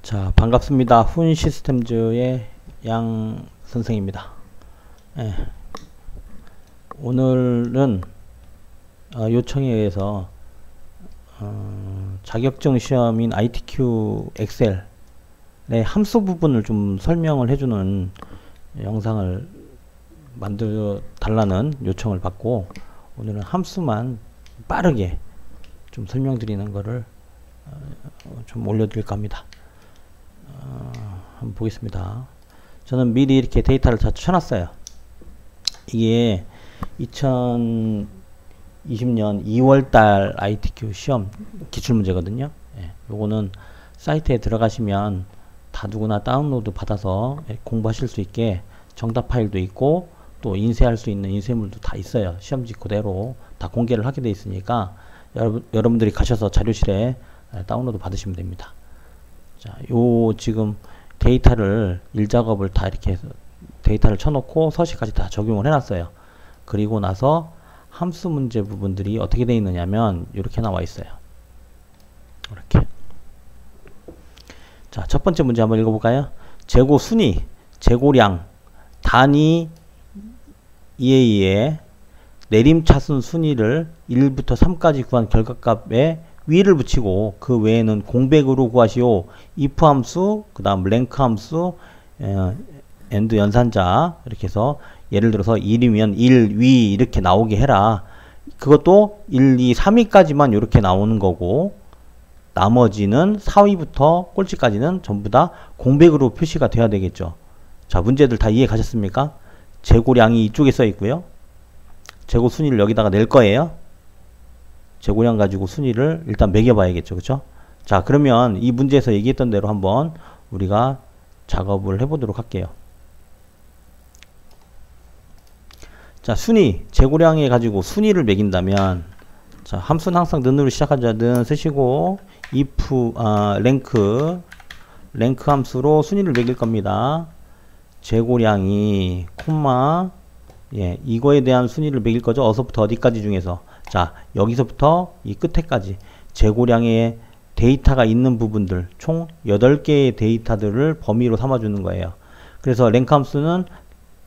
자, 반갑습니다. 훈 시스템즈의 양 선생입니다. 예, 오늘은 요청에 의해서 자격증 시험인 ITQ 엑셀의 함수 부분을 좀 설명을 해주는 영상을 만들어 달라는 요청을 받고, 오늘은 함수만 빠르게 좀 설명드리는 거를 좀 올려드릴까 합니다. 한번 보겠습니다. 저는 미리 이렇게 데이터를 다 쳐놨어요. 이게 2020년 2월달 ITQ 시험 기출문제거든요. 예, 요거는 사이트에 들어가시면 다 누구나 다운로드 받아서 공부하실 수 있게 정답 파일도 있고, 또 인쇄할 수 있는 인쇄물도 다 있어요. 시험지 그대로 다 공개를 하게 돼 있으니까 여러분들이 가셔서 자료실에 다운로드 받으시면 됩니다. 자, 요 지금 데이터를 일작업을 다 이렇게 해서 데이터를 쳐놓고 서식까지 다 적용을 해놨어요. 그리고 나서 함수 문제 부분들이 어떻게 되어 있느냐면 이렇게 나와 있어요. 이렇게. 자, 첫 번째 문제 한번 읽어볼까요? 재고 순위, 재고량, 단위 EA의 내림차순 순위를 1부터 3까지 구한 결과값에 위를 붙이고 그 외에는 공백으로 구하시오. if 함수, 그 다음 랭크 함수, and 연산자, 이렇게 해서 예를 들어서 1이면 1, 위 이렇게 나오게 해라. 그것도 1, 2, 3위까지만 이렇게 나오는 거고, 나머지는 4위부터 꼴찌까지는 전부 다 공백으로 표시가 돼야 되겠죠. 자, 문제들 다 이해 가셨습니까? 재고량이 이쪽에 써 있고요. 재고 순위를 여기다가 낼 거예요. 재고량 가지고 순위를 일단 매겨봐야겠죠. 그쵸? 자, 그러면 이 문제에서 얘기했던 대로 한번 우리가 작업을 해보도록 할게요. 자, 순위, 재고량에 가지고 순위를 매긴다면, 자, 함수는 항상 는으로 시작하자든 쓰시고, if, 랭크 함수로 순위를 매길 겁니다. 재고량이, 콤마, 예, 이거에 대한 순위를 매길 거죠. 어서부터 어디까지 중에서. 자, 여기서부터 이 끝에까지 재고량의 데이터가 있는 부분들 총 8개의 데이터들을 범위로 삼아주는 거예요. 그래서 랭크 함수는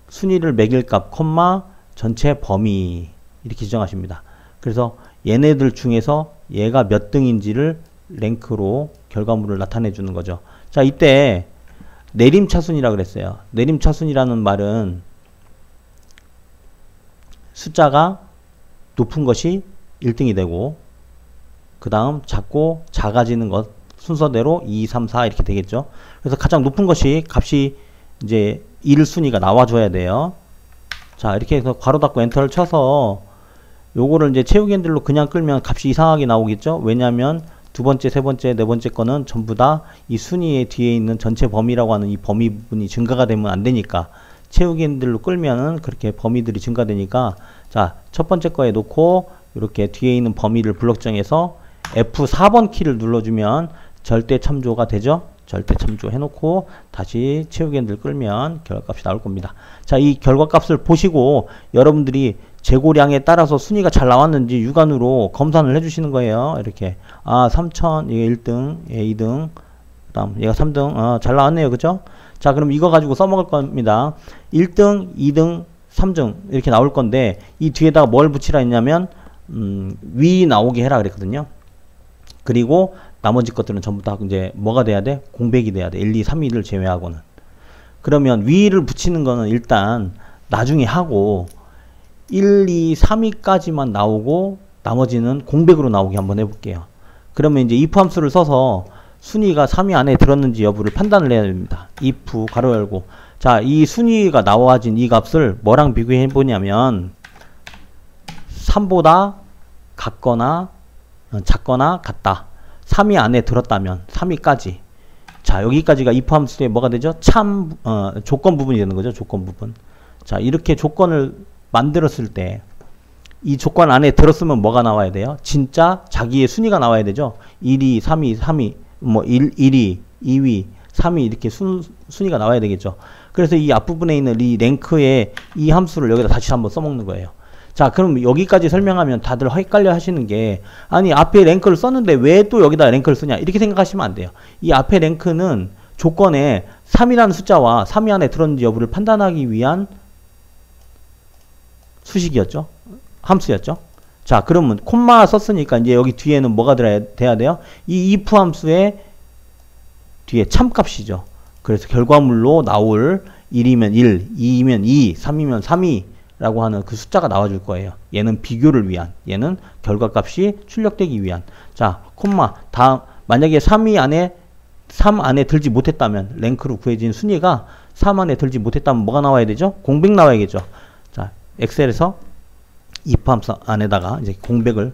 순위를 매길 값, 콤마, 전체 범위 이렇게 지정하십니다. 그래서 얘네들 중에서 얘가 몇 등인지를 랭크로 결과물을 나타내 주는 거죠. 자, 이때 내림차순이라 그랬어요. 내림차순이라는 말은 숫자가 높은 것이 1등이 되고, 그 다음 작고 작아지는 것 순서대로 2, 3, 4 이렇게 되겠죠. 그래서 가장 높은 것이 값이 이제 1순위가 나와줘야 돼요. 자, 이렇게 해서 괄호 닫고 엔터를 쳐서 요거를 이제 채우기 핸들로 그냥 끌면 값이 이상하게 나오겠죠. 왜냐하면 두 번째, 세 번째, 네 번째 거는 전부 다 이 순위의 뒤에 있는 전체 범위라고 하는 이 범위 부분이 증가가 되면 안 되니까, 채우기 핸들로 끌면은 그렇게 범위들이 증가되니까, 자, 첫 번째 거에 놓고 이렇게 뒤에 있는 범위를 블록 정해서 F4번 키를 눌러주면 절대 참조가 되죠. 절대 참조 해놓고 다시 채우기 핸들 끌면 결과값이 나올 겁니다. 자, 이 결과값을 보시고 여러분들이 재고량에 따라서 순위가 잘 나왔는지 육안으로 검사를 해주시는 거예요. 이렇게 3000 이게 1등, 얘 2등, 그다음 얘가 3등, 잘 나왔네요, 그죠? 자, 그럼 이거 가지고 써먹을 겁니다. 1등, 2등, 3등 이렇게 나올 건데, 이 뒤에다가 뭘 붙이라 했냐면 위 나오게 해라 그랬거든요. 그리고 나머지 것들은 전부 다 이제 뭐가 돼야 돼? 공백이 돼야 돼. 1, 2, 3위를 제외하고는. 그러면 위를 붙이는 거는 일단 나중에 하고 1, 2, 3위까지만 나오고 나머지는 공백으로 나오게 한번 해볼게요. 그러면 이제 if 함수를 써서 순위가 3위 안에 들었는지 여부를 판단을 해야 됩니다. if 가로 열고, 자, 이 순위가 나와진 이 값을 뭐랑 비교해 보냐면 3보다 같거나 작거나 같다. 3위 안에 들었다면 3위까지. 자, 여기까지가 if 함수의 뭐가 되죠? 조건 부분이 되는 거죠. 조건 부분. 자, 이렇게 조건을 만들었을 때 이 조건 안에 들었으면 뭐가 나와야 돼요? 진짜 자기의 순위가 나와야 되죠. 1위, 3위, 3위, 뭐 1위, 2위, 3위 이렇게 순위가 나와야 되겠죠. 그래서 이 앞부분에 있는 이 랭크의 이 함수를 여기다 다시 한번 써먹는 거예요. 자, 그럼 여기까지 설명하면 다들 헷갈려 하시는 게, 아니, 앞에 랭크를 썼는데 왜 또 여기다 랭크를 쓰냐? 이렇게 생각하시면 안 돼요. 이 앞에 랭크는 조건에 3이라는 숫자와 3이 안에 들었는지 여부를 판단하기 위한 수식이었죠. 함수였죠. 자, 그러면 콤마 썼으니까 이제 여기 뒤에는 뭐가 돼야 돼요? 이 if 함수의 뒤에 참값이죠. 그래서 결과물로 나올 1이면 1, 2이면 2, 3이면 3이 라고 하는 그 숫자가 나와줄 거예요. 얘는 비교를 위한, 얘는 결과값이 출력되기 위한. 자, 콤마 다음 만약에 3 안에 들지 못했다면, 랭크로 구해진 순위가 3 안에 들지 못했다면 뭐가 나와야 되죠? 공백 나와야겠죠. 자, 엑셀에서 if 함수 안에다가 이제 공백을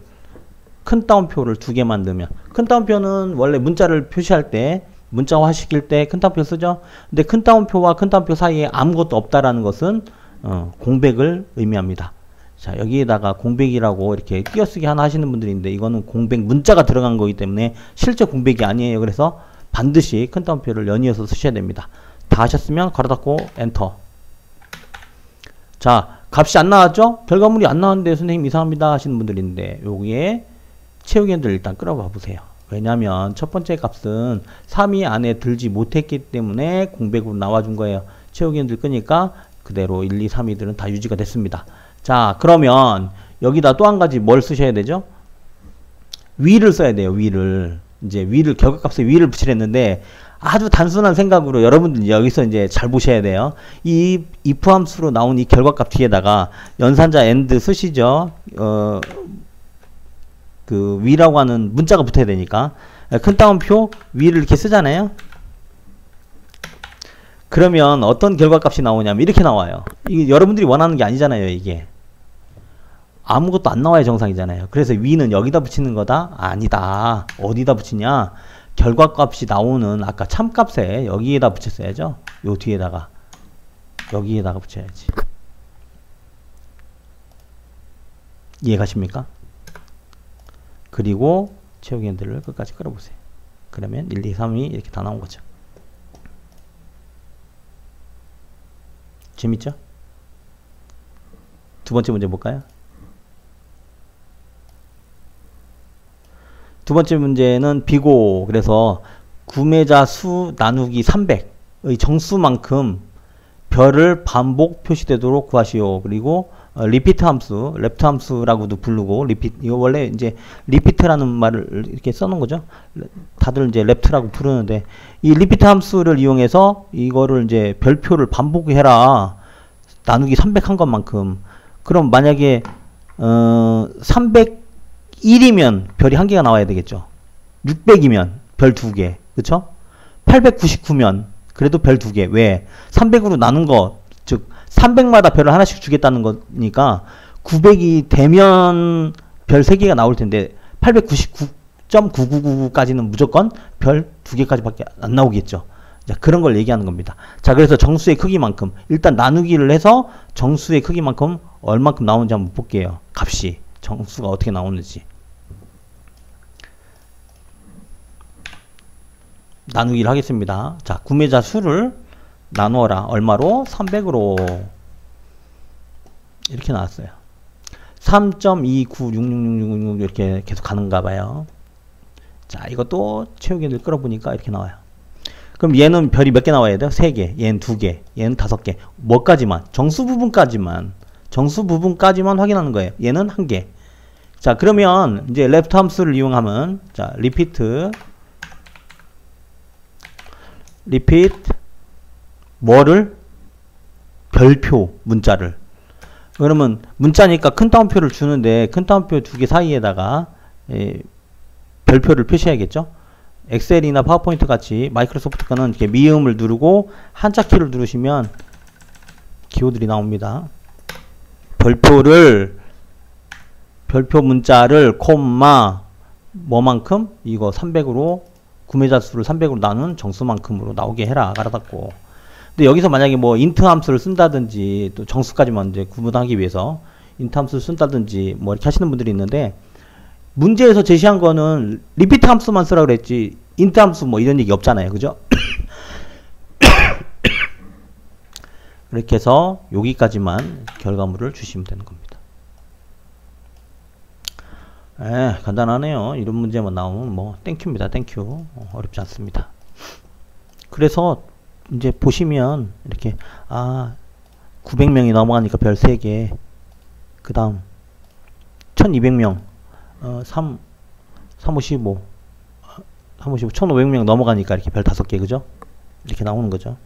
큰 따옴표를 2개 만들면, 큰 따옴표는 원래 문자를 표시할 때, 문자화 시킬 때 큰 따옴표 쓰죠. 근데 큰 따옴표와 큰 따옴표 사이에 아무것도 없다라는 것은 공백을 의미합니다. 자, 여기에다가 공백이라고 이렇게 띄어쓰기 하나 하시는 분들이 있는데, 이거는 공백 문자가 들어간 거기 때문에 실제 공백이 아니에요. 그래서 반드시 큰 따옴표를 연이어서 쓰셔야 됩니다. 다 하셨으면 괄호 닫고 엔터. 자, 값이 안 나왔죠? 결과물이 안 나왔는데 선생님 이상합니다 하시는 분들이 있는데, 여기에 채우기를 일단 끌어봐 보세요. 왜냐면 첫 번째 값은 3이 안에 들지 못했기 때문에 공백으로 나와준 거예요. 채우기를 끄니까 그대로 1, 2, 3이들은 다 유지가 됐습니다. 자, 그러면 여기다 또 한 가지 뭘 쓰셔야 되죠? 위를 써야 돼요. 위를. 이제 위를, 결과값에 위를 붙이랬는데, 아주 단순한 생각으로 여러분들 여기서 이제 잘 보셔야 돼요. 이 if 함수로 나온 이 결과값 뒤에다가 연산자 and 쓰시죠. 그 위라고 하는 문자가 붙어야 되니까 큰 따옴표 위를 이렇게 쓰잖아요. 그러면 어떤 결과값이 나오냐면 이렇게 나와요. 이게 여러분들이 원하는 게 아니잖아요. 이게 아무것도 안 나와야 정상이잖아요. 그래서 위는 여기다 붙이는 거다? 아니다. 어디다 붙이냐? 결과값이 나오는 아까 참값에 여기에다 붙였어야죠. 요 뒤에다가 여기에다가 붙여야지. 이해가십니까? 그리고 채우기 핸들을 끝까지 끌어보세요. 그러면 1, 2, 3이 이렇게 다 나온 거죠. 재밌죠? 두 번째 문제 볼까요? 두 번째 문제는 비고, 그래서 구매자 수 나누기 300의 정수만큼 별을 반복 표시되도록 구하시오. 그리고 리피트 함수, 랩트 함수라고도 부르고, 이거 원래 이제 리피트라는 말을 이렇게 써놓은 거죠. 다들 이제 랩트라고 부르는데, 이 리피트 함수를 이용해서 이거를 이제 별표를 반복해라. 나누기 300 한 것만큼. 그럼 만약에 301이면 별이 한 개가 나와야 되겠죠. 600이면 별 2개. 그쵸? 899면 그래도 별 2개. 왜? 300으로 나눈 거, 즉 300마다 별을 하나씩 주겠다는 거니까 900이 되면 별 3개가 나올 텐데 899.9999까지는 무조건 별 2개까지밖에 안 나오겠죠. 자, 그런 걸 얘기하는 겁니다. 자, 그래서 정수의 크기만큼 일단 나누기를 해서 정수의 크기만큼 얼만큼 나오는지 한번 볼게요. 값이 정수가 어떻게 나오는지. 나누기를 하겠습니다. 자, 구매자 수를 나누어라. 얼마로? 300으로. 이렇게 나왔어요. 3.2966666 이렇게 계속 가는가 봐요. 자, 이것도 채우기를 끌어보니까 이렇게 나와요. 그럼 얘는 별이 몇 개 나와야 돼요? 3개. 얘는 2개. 얘는 5개. 뭐까지만? 정수 부분까지만. 정수 부분까지만 확인하는 거예요. 얘는 1개. 자, 그러면 이제 레프트 함수를 이용하면, 자, 리피트 뭐를? 별표 문자를. 그러면 문자니까 큰 따옴표를 주는데 큰 따옴표 2개 사이에다가 별표를 표시해야겠죠. 엑셀이나 파워포인트 같이 마이크로소프트 거는 이렇게 미음을 누르고 한자 키를 누르시면 기호들이 나옵니다. 별표 문자를 콤마 뭐만큼? 이거 300으로 구매자 수를 300으로 나눈 정수만큼으로 나오게 해라. 갈아닫고. 근데 여기서 만약에 뭐 인트 함수를 쓴다든지 또 정수까지만 이제 구분하기 위해서 인트 함수를 쓴다든지 뭐 이렇게 하시는 분들이 있는데, 문제에서 제시한 거는 리피트 함수만 쓰라고 그랬지 인트 함수 뭐 이런 얘기 없잖아요. 그죠? 그렇게 해서 여기까지만 결과물을 주시면 되는 겁니다. 간단하네요. 이런 문제만 나오면 뭐 땡큐입니다. 땡큐. 어렵지 않습니다. 그래서 이제 보시면 이렇게 900명이 넘어가니까 별 3개, 그 다음 1200명 355 1500명 넘어가니까 이렇게 별 5개, 그죠? 이렇게 나오는 거죠.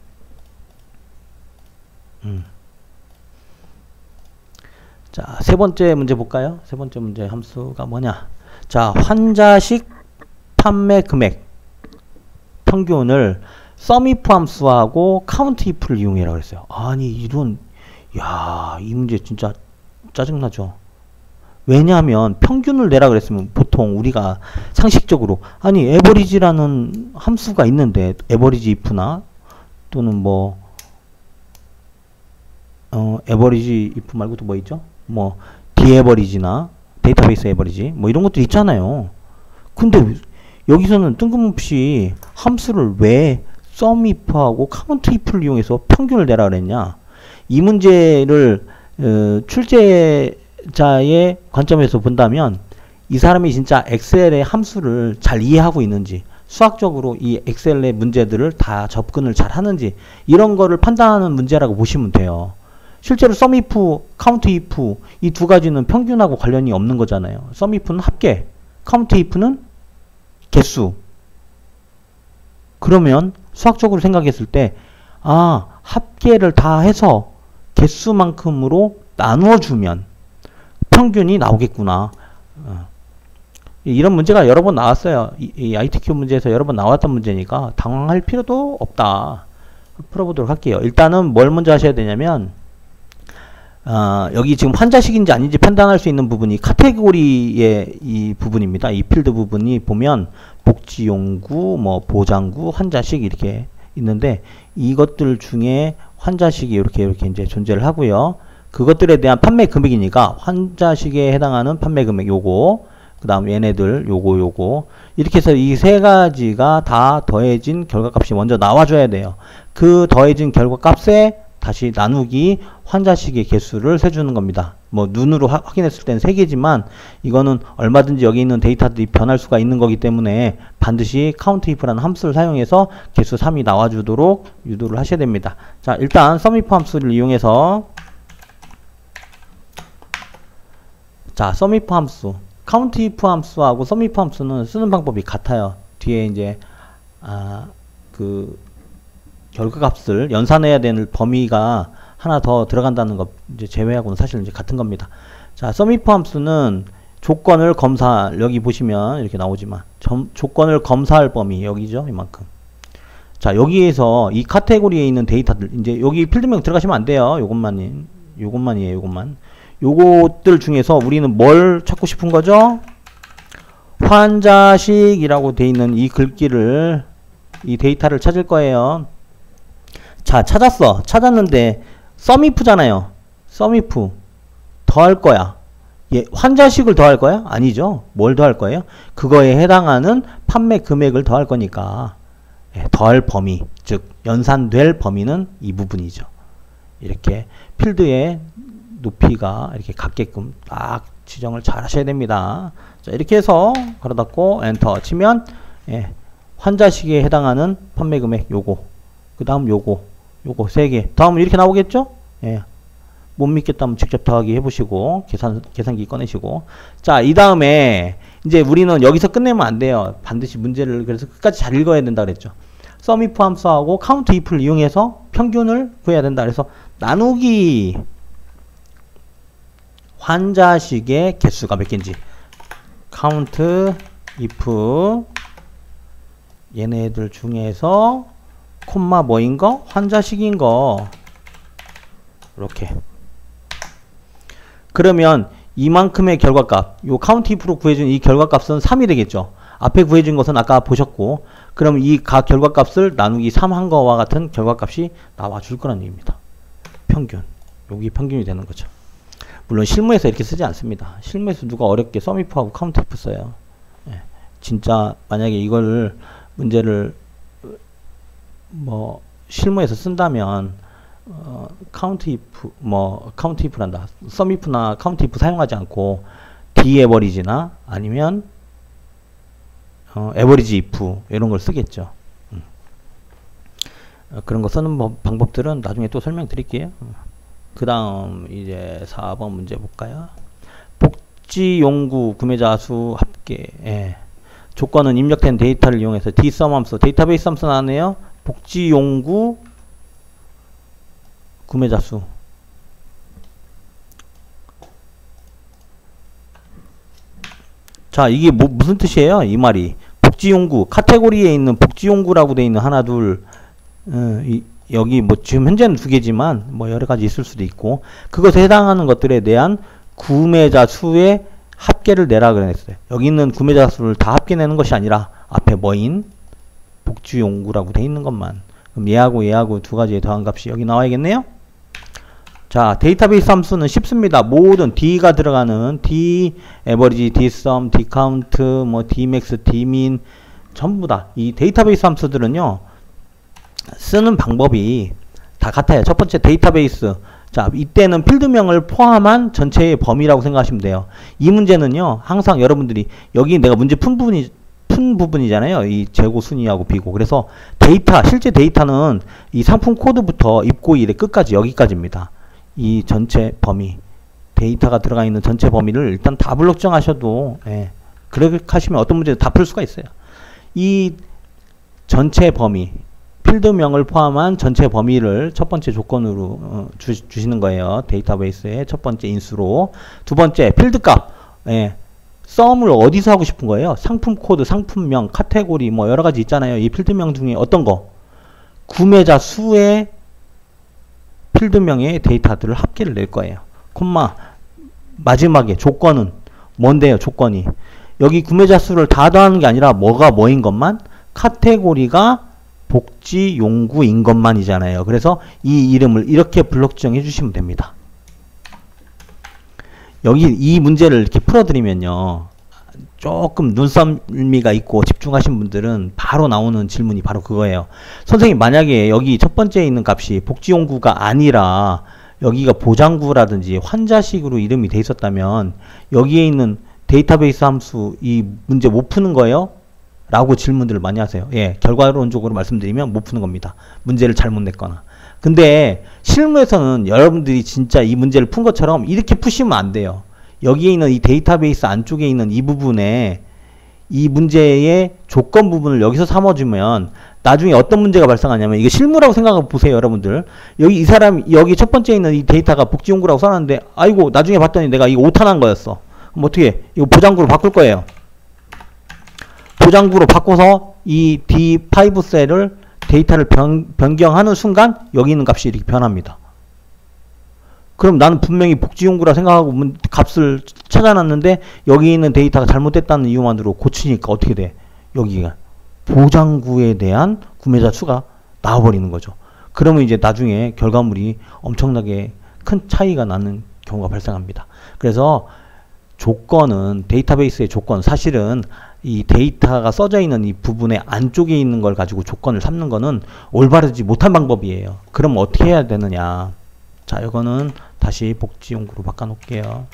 자, 세 번째 문제 볼까요? 세 번째 문제 함수가 뭐냐? 자, 환자식 판매 금액 평균을 sumif 함수하고 countif를 이용해라 그랬어요. 아니, 이런, 이 문제 진짜 짜증나죠? 왜냐하면 평균을 내라 그랬으면 보통 우리가 상식적으로, 아니, average라는 함수가 있는데, average if나 또는 뭐, average if 말고 또 뭐 있죠? 뭐 daverage나 데이터베이스 average 뭐 이런 것도 있잖아요. 근데 여기서는 뜬금없이 함수를 왜 sumif하고 countif를 이용해서 평균을 내라 그랬냐? 이 문제를 출제자의 관점에서 본다면 이 사람이 진짜 엑셀의 함수를 잘 이해하고 있는지, 수학적으로 이 엑셀의 문제들을 다 접근을 잘 하는지, 이런 거를 판단하는 문제라고 보시면 돼요. 실제로 sumif, countif 이 두 가지는 평균하고 관련이 없는 거잖아요. sumif는 합계, countif는 개수. 그러면 수학적으로 생각했을 때 합계를 다 해서 개수만큼으로 나누어주면 평균이 나오겠구나. 이런 문제가 여러 번 나왔어요. 이 ITQ 문제에서 여러 번 나왔던 문제니까 당황할 필요도 없다. 풀어보도록 할게요. 일단은 뭘 먼저 하셔야 되냐면 여기 지금 환자식인지 아닌지 판단할 수 있는 부분이 카테고리의 이 부분입니다. 이 필드 부분이 보면 복지용구, 뭐 보장구, 환자식 이렇게 있는데, 이것들 중에 환자식이 이렇게 이제 존재를 하고요. 그것들에 대한 판매 금액이니까 환자식에 해당하는 판매 금액 요거, 그 다음 얘네들 요거 이렇게 해서 이 세 가지가 다 더해진 결과값이 먼저 나와줘야 돼요. 그 더해진 결과값에 다시 나누기 환자식의 개수를 세주는 겁니다. 뭐 눈으로 확인했을 때는 3개지만 이거는 얼마든지 여기 있는 데이터들이 변할 수가 있는 거기 때문에 반드시 countif라는 함수를 사용해서 개수 3이 나와주도록 유도를 하셔야 됩니다. 자, 일단 sumif 함수를 이용해서, 자, sumif 함수, countif 함수하고 sumif 함수는 쓰는 방법이 같아요. 뒤에 이제 결과값을 연산해야 되는 범위가 하나 더 들어간다는 거 이제 제외하고는 사실 이제 같은 겁니다. 자, sumif 함수는 조건을 여기 보시면 이렇게 나오지만 조건을 검사할 범위 여기죠, 이만큼. 자, 여기에서 이 카테고리에 있는 데이터들, 이제 여기 필드명 들어가시면 안 돼요. 요것만이에요. 요것들 중에서 우리는 뭘 찾고 싶은 거죠? 환자식이라고 돼 있는 이 글귀를, 이 데이터를 찾을 거예요. 자, 찾았는데 sumif잖아요. sumif 더할 거야. 환자식을 더할 거야? 아니죠. 뭘 더할 거예요? 그거에 해당하는 판매 금액을 더할 거니까 더할 범위, 즉 연산될 범위는 이 부분이죠. 이렇게 필드의 높이가 이렇게 같게끔 딱 지정을 잘 하셔야 됩니다. 자, 이렇게 해서 가로 닫고 엔터 치면 환자식에 해당하는 판매 금액 요거, 그 다음 요거 3개, 다음은 이렇게 나오겠죠? 못 믿겠다면 직접 더하기 해보시고 계산기 꺼내시고, 자, 이 다음에 이제 우리는 여기서 끝내면 안 돼요. 반드시 문제를 그래서 끝까지 잘 읽어야 된다 그랬죠. sumif 함수하고 countif를 이용해서 평균을 구해야 된다. 그래서 나누기 환자식의 개수가 몇 개인지 countif 얘네들 중에서 콤마 뭐인 거? 환자식인 거. 이렇게. 그러면 이만큼의 결과값, 요 countif로 구해준 이 결과값은 3이 되겠죠. 앞에 구해준 것은 아까 보셨고, 그럼 이 각 결과값을 나누기 3 한 거와 같은 결과값이 나와줄 거라는 얘기입니다. 평균. 여기 평균이 되는 거죠. 물론 실무에서 이렇게 쓰지 않습니다. 실무에서 누가 어렵게 sumif하고 countif 써요. 진짜 만약에 이걸 문제를 뭐 실무에서 쓴다면 countif란다. sumif나 countif 사용하지 않고 d에버리지나 아니면 에버리지 if 이런 걸 쓰겠죠. 그런 거 쓰는 방법들은 나중에 또 설명드릴게요. 그 다음 이제 4번 문제 볼까요? 복지용구 구매자 수 합계. 예. 조건은 입력된 데이터를 이용해서 dsum 함수, 데이터베이스 함수 나왔네요. 복지용구 구매자 수. 자, 이게 무슨 뜻이에요? 이 말이. 복지용구, 카테고리에 있는 복지용구라고 돼 있는 하나, 둘, 여기 뭐 지금 현재는 2개지만 뭐 여러 가지 있을 수도 있고, 그것에 해당하는 것들에 대한 구매자 수의 합계를 내라 그랬어요. 여기 있는 구매자 수를 다 합계내는 것이 아니라 앞에 뭐인 복지용구라고 돼 있는 것만. 그럼 얘하고 두 가지의 더한 값이 여기 나와야겠네요. 자, 데이터베이스 함수는 쉽습니다. 모든 D가 들어가는 D average, D sum, D count, 뭐 D max, D min 전부 다 이 데이터베이스 함수들은요. 쓰는 방법이 다 같아요. 첫 번째 데이터베이스. 자, 이때는 필드명을 포함한 전체의 범위라고 생각하시면 돼요. 이 문제는요. 항상 여러분들이 여기 내가 문제 푼 부분이잖아요. 이 재고 순위하고 비고. 그래서 데이터, 실제 데이터는 이 상품 코드부터 입고 일의 끝까지 여기까지입니다. 이 전체 범위, 데이터가 들어가 있는 전체 범위를 일단 다 불럭정하셔도, 예, 그렇게 하시면 어떤 문제도 다 풀 수가 있어요. 이 전체 범위, 필드명을 포함한 전체 범위를 첫 번째 조건으로 주시는 거예요. 데이터베이스의 첫 번째 인수로. 두 번째, 필드값. 예, 썸을 어디서 하고 싶은 거예요? 상품 코드, 상품명, 카테고리 뭐 여러 가지 있잖아요. 이 필드명 중에 어떤 거? 구매자 수의 필드명의 데이터들을 합계를 낼 거예요. 콤마 마지막에 조건은 뭔데요? 조건이 여기 구매자 수를 다 더하는 게 아니라 뭐가 뭐인 것만, 카테고리가 복지용구인 것만이잖아요. 그래서 이 이름을 이렇게 블록정해 주시면 됩니다. 여기 이 문제를 이렇게 풀어드리면요. 조금 눈썰미가 있고 집중하신 분들은 바로 나오는 질문이 바로 그거예요. 선생님, 만약에 여기 첫 번째에 있는 값이 복지용구가 아니라 여기가 보장구라든지 환자식으로 이름이 돼 있었다면 여기에 있는 데이터베이스 함수 이 문제 못 푸는 거예요? 라고 질문들을 많이 하세요. 예, 결과론적으로 말씀드리면 못 푸는 겁니다. 문제를 잘못 냈거나. 근데 실무에서는 여러분들이 진짜 이 문제를 푼 것처럼 이렇게 푸시면 안 돼요. 여기에 있는 이 데이터베이스 안쪽에 있는 이 부분에 이 문제의 조건 부분을 여기서 삼아주면 나중에 어떤 문제가 발생하냐면, 이게 실무라고 생각해 보세요, 여러분들. 여기 이 사람 여기 첫 번째에 있는 이 데이터가 복지용구라고 써놨는데, 아이고 나중에 봤더니 내가 이거 오타난 거였어. 그럼 어떻게 해? 이거 보장구로 바꿀 거예요. 보장구로 바꿔서 이 D5 셀을 데이터를 변경하는 순간 여기 있는 값이 이렇게 변합니다. 그럼 나는 분명히 복지용구라 생각하고 값을 찾아놨는데 여기 있는 데이터가 잘못됐다는 이유만으로 고치니까 어떻게 돼? 여기가 보장구에 대한 구매자 수가 나와버리는 거죠. 그러면 이제 나중에 결과물이 엄청나게 큰 차이가 나는 경우가 발생합니다. 그래서 조건은, 데이터베이스의 조건, 사실은 이 데이터가 써져 있는 이 부분의 안쪽에 있는 걸 가지고 조건을 삼는 거는 올바르지 못한 방법이에요. 그럼 어떻게 해야 되느냐? 자, 이거는 다시 복지용구로 바꿔 놓을게요.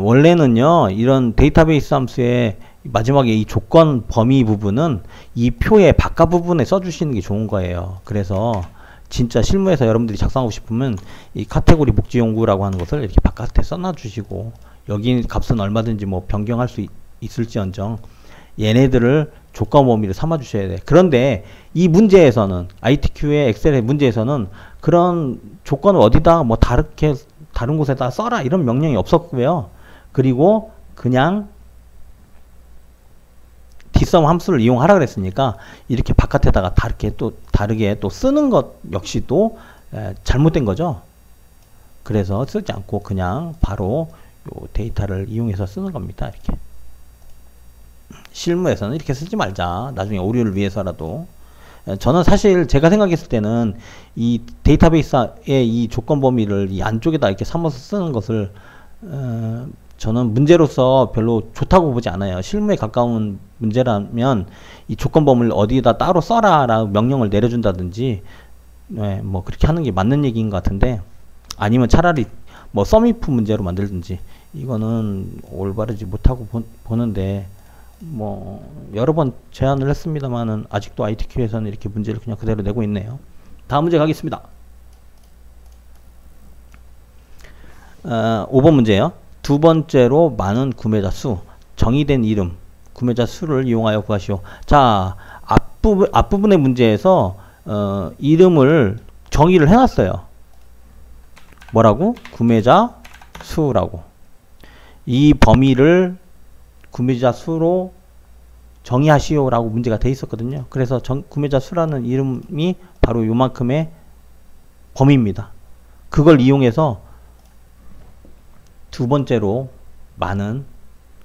원래는요, 이런 데이터베이스 함수의 마지막에 이 조건 범위 부분은 이 표의 바깥 부분에 써주시는 게 좋은 거예요. 그래서 진짜 실무에서 여러분들이 작성하고 싶으면 이 카테고리 복지용구라고 하는 것을 이렇게 바깥에 써놔 주시고, 여기 값은 얼마든지 뭐 변경할 수 있을지언정 얘네들을 조건 범위를 삼아 주셔야 돼. 그런데 이 문제에서는, ITQ의 엑셀의 문제에서는 그런 조건을 어디다 뭐 다른 곳에다 써라 이런 명령이 없었고요. 그리고 그냥 dsum 함수를 이용하라 그랬으니까 이렇게 바깥에다가 다르게 또 쓰는 것 역시도 잘못된 거죠. 그래서 쓰지 않고 그냥 바로 요 데이터를 이용해서 쓰는 겁니다. 이렇게. 실무에서는 이렇게 쓰지 말자. 나중에 오류를 위해서라도. 저는 사실 제가 생각했을 때는 이 데이터베이스의 이 조건 범위를 이 안쪽에다 이렇게 삼아서 쓰는 것을 저는 문제로서 별로 좋다고 보지 않아요. 실무에 가까운 문제라면 이 조건 범위를 어디에다 따로 써라 라고 명령을 내려준다든지 뭐 그렇게 하는 게 맞는 얘기인 것 같은데, 아니면 차라리 뭐 썸이프 문제로 만들든지, 이거는 올바르지 못하고 보는데, 뭐 여러 번 제안을 했습니다만은 아직도 ITQ에서는 이렇게 문제를 그냥 그대로 내고 있네요. 다음 문제 가겠습니다. 5번 문제예요. 두 번째로 많은 구매자 수, 정의된 이름, 구매자 수를 이용하여 구하시오. 자, 앞부분의 문제에서 이름을 정의를 해놨어요. 뭐라고? 구매자 수라고. 이 범위를 구매자 수로 정의하시오라고 문제가 돼 있었거든요. 그래서 구매자 수라는 이름이 바로 요만큼의 범위입니다. 그걸 이용해서 두 번째로 많은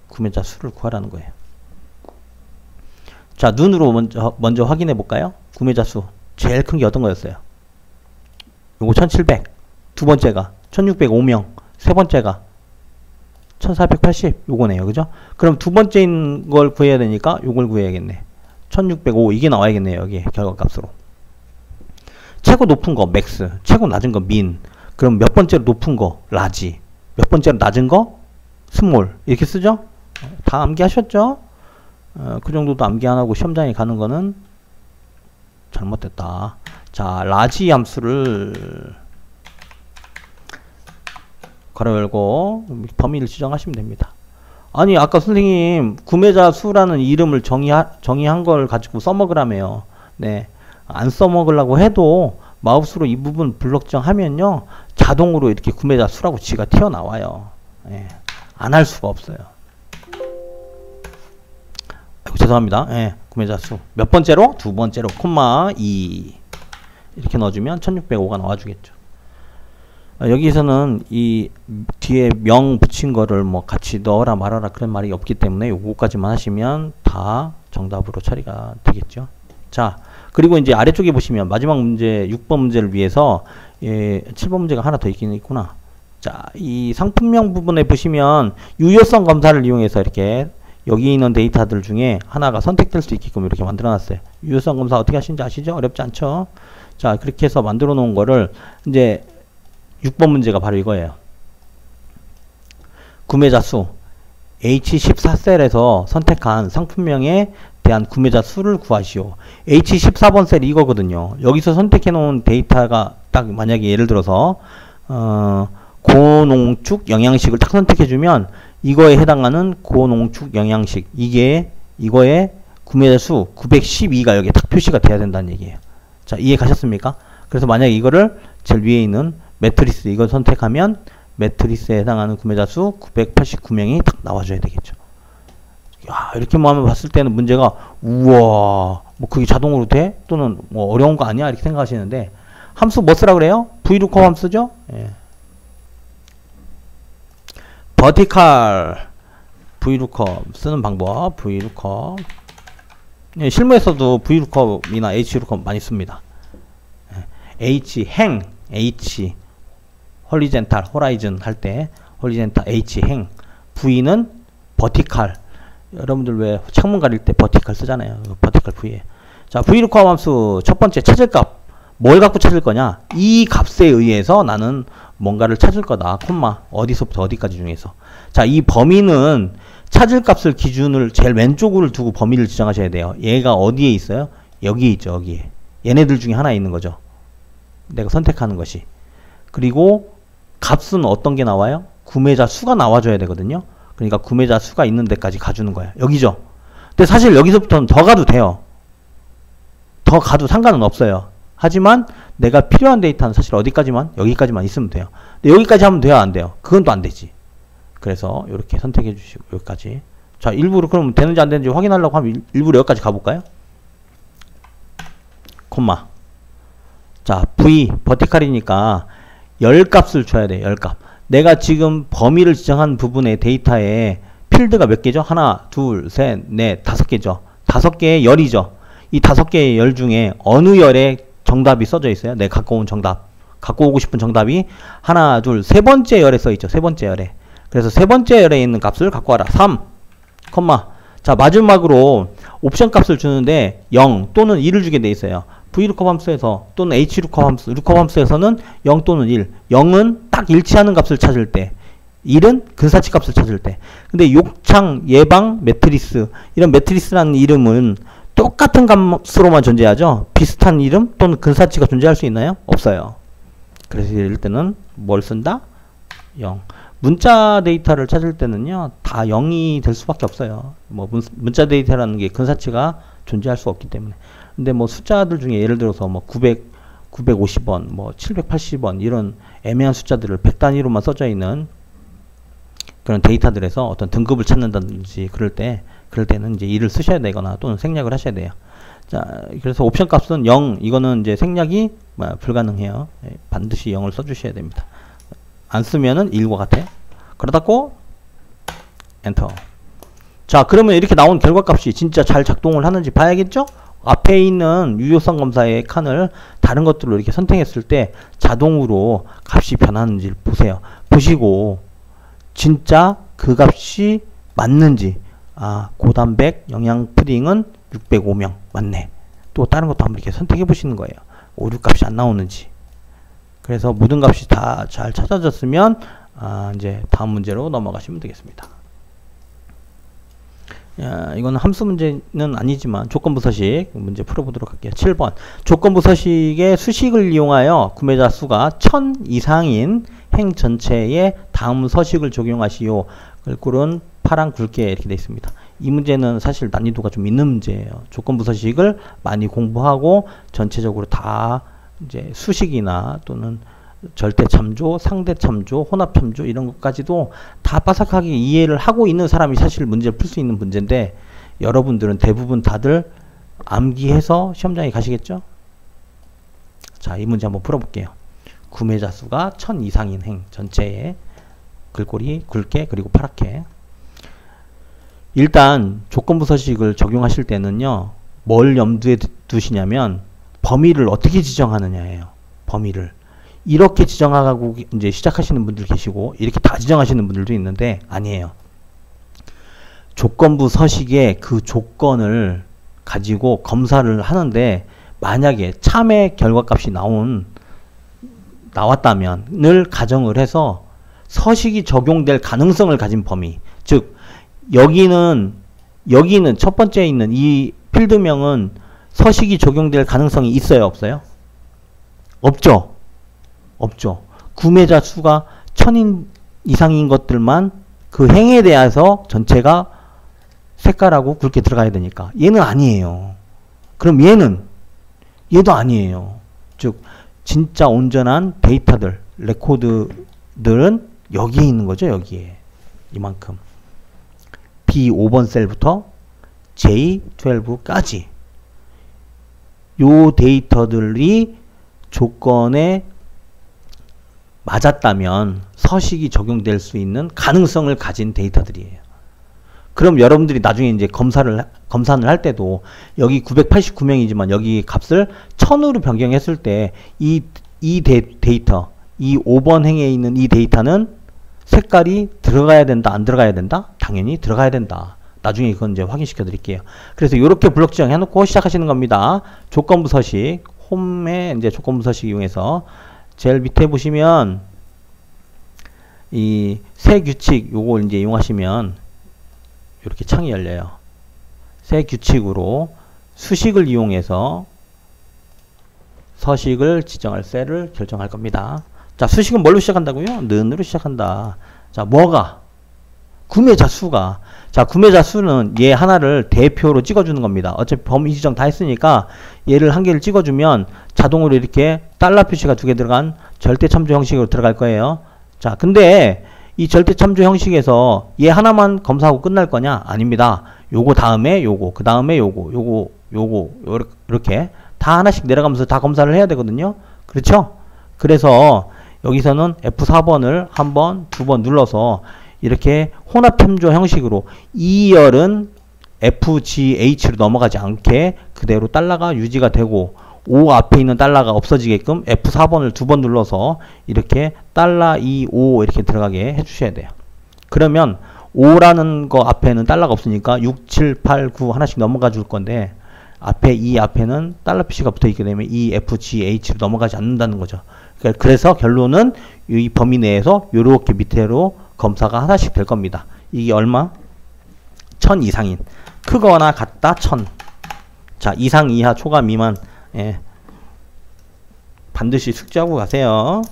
구매자 수를 구하라는 거예요. 자, 눈으로 먼저 확인해 볼까요? 구매자 수 제일 큰 게 어떤 거였어요? 요거 1700, 두 번째가 1605명, 세 번째가 1480, 요거네요. 그죠? 그럼 두 번째인 걸 구해야 되니까 요걸 구해야겠네. 1605, 이게 나와야겠네요. 여기 결과값으로. 최고 높은 거 맥스, 최고 낮은 거 민. 그럼 몇 번째로 높은 거 라지, 몇 번째로 낮은 거 스몰, 이렇게 쓰죠? 다 암기하셨죠? 그 정도도 암기 안 하고 시험장에 가는 거는 잘못됐다. 자, 라지 함수를 괄호 열고 범위를 지정하시면 됩니다. 아니, 아까 선생님 구매자 수라는 이름을 정의한 걸 가지고 써먹으라며요. 네, 안 써먹으려고 해도 마우스로 이 부분 블록 지정하면요 자동으로 이렇게 구매자 수라고 지가 튀어나와요. 네, 안 할 수가 없어요. 아이고, 죄송합니다. 네, 구매자 수 몇 번째로? 두 번째로 콤마 2 이렇게 넣어주면 1605가 나와주겠죠. 여기서는 이 뒤에 명 붙인 거를 뭐 같이 넣어라 말아라 그런 말이 없기 때문에 요거까지만 하시면 다 정답으로 처리가 되겠죠. 자, 그리고 이제 아래쪽에 보시면 마지막 문제 6번 문제를 위해서 7번 문제가 하나 더 있긴 있구나. 자, 이 상품명 부분에 보시면 유효성 검사를 이용해서 이렇게 여기 있는 데이터들 중에 하나가 선택될 수 있게끔 이렇게 만들어 놨어요. 유효성 검사 어떻게 하시는지 아시죠? 어렵지 않죠? 자, 그렇게 해서 만들어 놓은 거를 이제 6번 문제가 바로 이거예요. 구매자 수 H14셀에서 선택한 상품명에 대한 구매자 수를 구하시오. H14번 셀이 이거거든요. 여기서 선택해 놓은 데이터가 딱 만약에 예를 들어서 고농축 영양식을 딱 선택해 주면 이거에 해당하는 고농축 영양식, 이거의 구매자 수 912가 여기에 딱 표시가 돼야 된다는 얘기예요. 자, 이해 가셨습니까? 그래서 만약에 이거를 제일 위에 있는 매트리스 이걸 선택하면 매트리스에 해당하는 구매자 수 989명이 딱 나와줘야 되겠죠. 야, 이렇게만 하면 봤을 때는 문제가 우와 뭐 그게 자동으로 돼? 또는 뭐 어려운 거 아니야? 이렇게 생각하시는데 함수 뭐 쓰라 그래요? VLOOKUP 함수죠? 예. 버티칼 VLOOKUP 쓰는 방법 VLOOKUP 예, 실무에서도 VLOOKUP이나 HLOOKUP 많이 씁니다. 예. H 홀리젠탈, 호라이즌 할 때 홀리젠탈 H V는 버티칼. 여러분들 왜 창문 가릴 때 버티칼 쓰잖아요. 버티칼 V에. 자, VLOOKUP 함수 첫 번째 찾을 값. 뭘 갖고 찾을 거냐? 이 값에 의해서 나는 뭔가를 찾을 거다. 콤마. 어디서부터 어디까지 중에서. 자, 이 범위는 찾을 값을 기준을 제일 왼쪽으로 두고 범위를 지정하셔야 돼요. 얘가 어디에 있어요? 여기에 있죠. 여기에. 얘네들 중에 하나에 있는 거죠. 내가 선택하는 것이. 그리고 값은 어떤 게 나와요? 구매자 수가 나와줘야 되거든요. 그러니까 구매자 수가 있는 데까지 가주는 거야. 여기죠. 근데 사실 여기서부터는 더 가도 돼요. 더 가도 상관은 없어요. 하지만 내가 필요한 데이터는 사실 어디까지만? 여기까지만 있으면 돼요. 근데 여기까지 하면 돼요? 안 돼요? 그건 또 안 되지. 그래서 이렇게 선택해 주시고 여기까지. 자, 일부러 그럼 되는지 안 되는지 확인하려고 하면 일부러 여기까지 가볼까요? 콤마. 자, V 버티칼이니까 10값을 줘야 돼요. 10값. 내가 지금 범위를 지정한 부분의 데이터에 필드가 몇 개죠? 하나, 둘, 셋, 넷, 5개죠. 5개의 열이죠. 이 5개의 열 중에 어느 열에 정답이 써져 있어요? 내가 갖고 온 정답. 갖고 오고 싶은 정답이 하나, 둘, 세 번째 열에 써 있죠. 세 번째 열에. 그래서 세 번째 열에 있는 값을 갖고 와라. 3, 콤마. 자, 마지막으로 옵션 값을 주는데 0 또는 1을 주게 돼 있어요. VLOOKUP 함수에서 또는 HLOOKUP 함수, lookup 함수에서는 0 또는 1. 0은 딱 일치하는 값을 찾을 때, 1은 근사치 값을 찾을 때. 근데 욕창, 예방, 매트리스, 이런 매트리스라는 이름은 똑같은 값으로만 존재하죠. 비슷한 이름 또는 근사치가 존재할 수 있나요? 없어요. 그래서 이럴 때는 뭘 쓴다? 0. 문자 데이터를 찾을 때는요, 다 0이 될 수밖에 없어요. 뭐 문자 데이터라는 게 근사치가 존재할 수 없기 때문에. 근데 뭐 숫자들 중에 예를 들어서 뭐 950원, 뭐 780원 이런 애매한 숫자들을 100단위로만 써져 있는 그런 데이터들에서 어떤 등급을 찾는다든지 그럴 때는 이제 2를 쓰셔야 되거나 또는 생략을 하셔야 돼요. 자, 그래서 옵션 값은 0, 이거는 이제 생략이 불가능해요. 반드시 0을 써주셔야 됩니다. 안 쓰면은 1과 같아요. 그러다고 엔터. 자, 그러면 이렇게 나온 결과값이 진짜 잘 작동을 하는지 봐야겠죠? 앞에 있는 유효성 검사의 칸을 다른 것들로 이렇게 선택했을 때 자동으로 값이 변하는지 보세요. 보시고 진짜 그 값이 맞는지, 아, 고단백 영양 푸딩은 605명 맞네. 또 다른 것도 한번 이렇게 선택해 보시는 거예요. 오류 값이 안 나오는지. 그래서 모든 값이 다 잘 찾아졌으면 이제 다음 문제로 넘어가시면 되겠습니다. 이거는 함수 문제는 아니지만 조건부 서식 문제 풀어보도록 할게요. 7번. 조건부 서식의 수식을 이용하여 구매자 수가 1000 이상인 행 전체에 다음 서식을 적용하시오. 글꼴은 파란 굵게 이렇게 되어 있습니다. 이 문제는 사실 난이도가 좀 있는 문제예요. 조건부 서식을 많이 공부하고 전체적으로 다 이제 수식이나 또는 절대 참조, 상대 참조, 혼합 참조 이런 것까지도 다 빠삭하게 이해를 하고 있는 사람이 사실 문제를 풀 수 있는 문제인데, 여러분들은 대부분 다들 암기해서 시험장에 가시겠죠? 자, 이 문제 한번 풀어볼게요. 구매자 수가 1000 이상인 행 전체에 글꼴이 굵게 그리고 파랗게. 일단 조건부 서식을 적용하실 때는요, 뭘 염두에 두시냐면 범위를 어떻게 지정하느냐예요. 범위를 이렇게 지정하고 이제 시작하시는 분들 계시고 이렇게 다 지정하시는 분들도 있는데 아니에요. 조건부 서식에 그 조건을 가지고 검사를 하는데 만약에 참의 결과값이 나왔다면을 가정을 해서 서식이 적용될 가능성을 가진 범위, 즉 여기는 첫 번째에 있는 이 필드명은 서식이 적용될 가능성이 있어요, 없어요? 없죠. 없죠. 구매자 수가 1000인 이상인 것들만 그 행에 대해서 전체가 색깔하고 굵게 들어가야 되니까 얘는 아니에요. 그럼 얘도 아니에요. 즉 진짜 온전한 데이터들, 레코드들은 여기에 있는 거죠. 여기에 이만큼 B5번 셀부터 J12까지 요 데이터들이 조건에 맞았다면 서식이 적용될 수 있는 가능성을 가진 데이터들이에요. 그럼 여러분들이 나중에 이제 검산을 할 때도 여기 989명이지만 여기 값을 1000으로 변경했을 때 이 데이터, 이 5번 행에 있는 이 데이터는 색깔이 들어가야 된다, 안 들어가야 된다? 당연히 들어가야 된다. 나중에 이건 이제 확인시켜 드릴게요. 그래서 이렇게 블록 지정해 놓고 시작하시는 겁니다. 조건부 서식, 홈에 이제 조건부 서식 이용해서 제일 밑에 보시면 이 새 규칙 요걸 이제 이용하시면 이렇게 창이 열려요. 새 규칙으로 수식을 이용해서 서식을 지정할 셀을 결정할 겁니다. 자, 수식은 뭘로 시작한다고요? 는으로 시작한다. 자, 뭐가? 구매자 수가. 자, 구매자 수는 얘 하나를 대표로 찍어주는 겁니다. 어차피 범위 지정 다 했으니까 얘를 한 개를 찍어주면 자동으로 이렇게 달러 표시가 2개 들어간 절대 참조 형식으로 들어갈 거예요. 자, 근데 이 절대 참조 형식에서 얘 하나만 검사하고 끝날 거냐? 아닙니다. 요거 다음에 요거, 그 다음에 요거, 이렇게 다 하나씩 내려가면서 다 검사를 해야 되거든요. 그렇죠? 그래서 여기서는 F4번을 한 번, 2번 눌러서 이렇게 혼합 참조 형식으로 2열은 FGH로 넘어가지 않게 그대로 달러가 유지가 되고 5 앞에 있는 달러가 없어지게끔 F4번을 2번 눌러서 이렇게 달러 25 이렇게 들어가게 해주셔야 돼요. 그러면 5라는 거 앞에는 달러가 없으니까 6, 7, 8, 9 하나씩 넘어가 줄 건데 이 앞에는 $PC가 붙어 있게 되면 EFGH로 넘어가지 않는다는 거죠. 그래서 결론은 이 범위 내에서 요렇게 밑으로 검사가 하나씩 될 겁니다. 이게 얼마? 1000 이상인. 크거나 같다 1000. 자, 이상, 이하, 초과, 미만. 예. 반드시 숙지하고 가세요.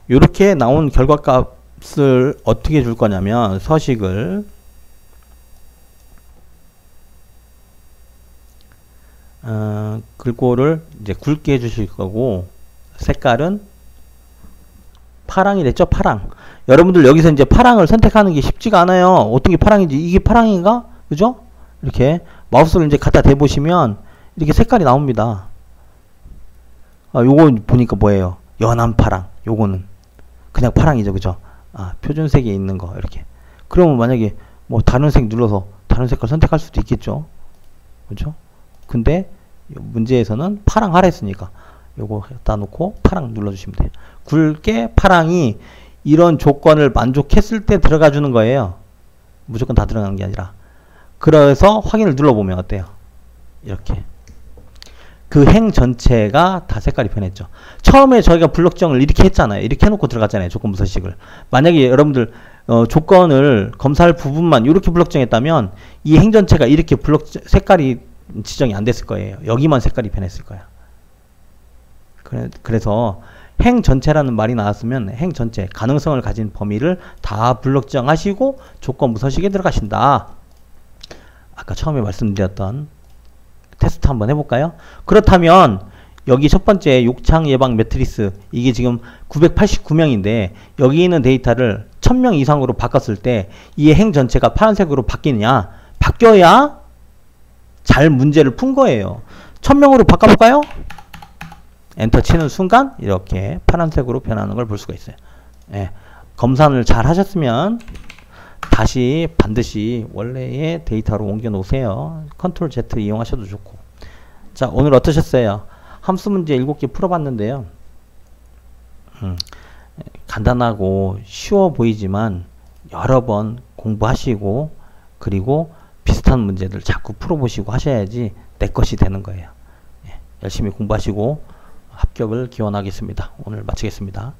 요렇게 나온 결과값을 어떻게 줄 거냐면 서식을 글꼴을 이제 굵게 해주실 거고 색깔은 파랑이 됐죠? 파랑. 여러분들 여기서 이제 파랑을 선택하는 게 쉽지가 않아요. 어떤 게 파랑인지. 이게 파랑인가? 그죠? 이렇게 마우스를 이제 갖다 대보시면 이렇게 색깔이 나옵니다. 요거 보니까 뭐예요? 연한 파랑. 요거는 그냥 파랑이죠. 그죠? 표준색에 있는 거 이렇게. 그러면 만약에 뭐 다른 색 눌러서 다른 색깔 선택할 수도 있겠죠. 그죠? 근데 문제에서는 파랑 하라 했으니까 요거 갖다 놓고 파랑 눌러주시면 돼요. 굵게 파랑이 이런 조건을 만족했을 때 들어가 주는 거예요. 무조건 다 들어가는 게 아니라. 그래서 확인을 눌러보면 어때요? 이렇게. 그 행 전체가 다 색깔이 변했죠. 처음에 저희가 블록정을 이렇게 했잖아요. 이렇게 해놓고 들어갔잖아요. 조건부 서식을. 만약에 여러분들 조건을 검사할 부분만 이렇게 블록정했다면 이 행 전체가 이렇게 색깔이 지정이 안 됐을 거예요. 여기만 색깔이 변했을 거야. 그래서 행 전체라는 말이 나왔으면 행 전체, 가능성을 가진 범위를 다 블록정 하시고 조건부 서식에 들어가신다. 아까 처음에 말씀드렸던 테스트 한번 해볼까요? 그렇다면 여기 첫 번째 욕창 예방 매트리스, 이게 지금 989명인데 여기 있는 데이터를 1000명 이상으로 바꿨을 때 이 행 전체가 파란색으로 바뀌느냐? 바뀌어야 잘 문제를 푼 거예요. 1000명으로 바꿔볼까요? 엔터 치는 순간 이렇게 파란색으로 변하는 걸 볼 수가 있어요. 예, 검사를 잘 하셨으면 다시 반드시 원래의 데이터로 옮겨 놓으세요. 컨트롤 Z 이용하셔도 좋고. 자, 오늘 어떠셨어요? 함수 문제 7개 풀어봤는데요. 간단하고 쉬워 보이지만 여러 번 공부하시고 그리고 비슷한 문제들 자꾸 풀어보시고 하셔야지 내 것이 되는 거예요. 예, 열심히 공부하시고 합격을 기원하겠습니다. 오늘 마치겠습니다.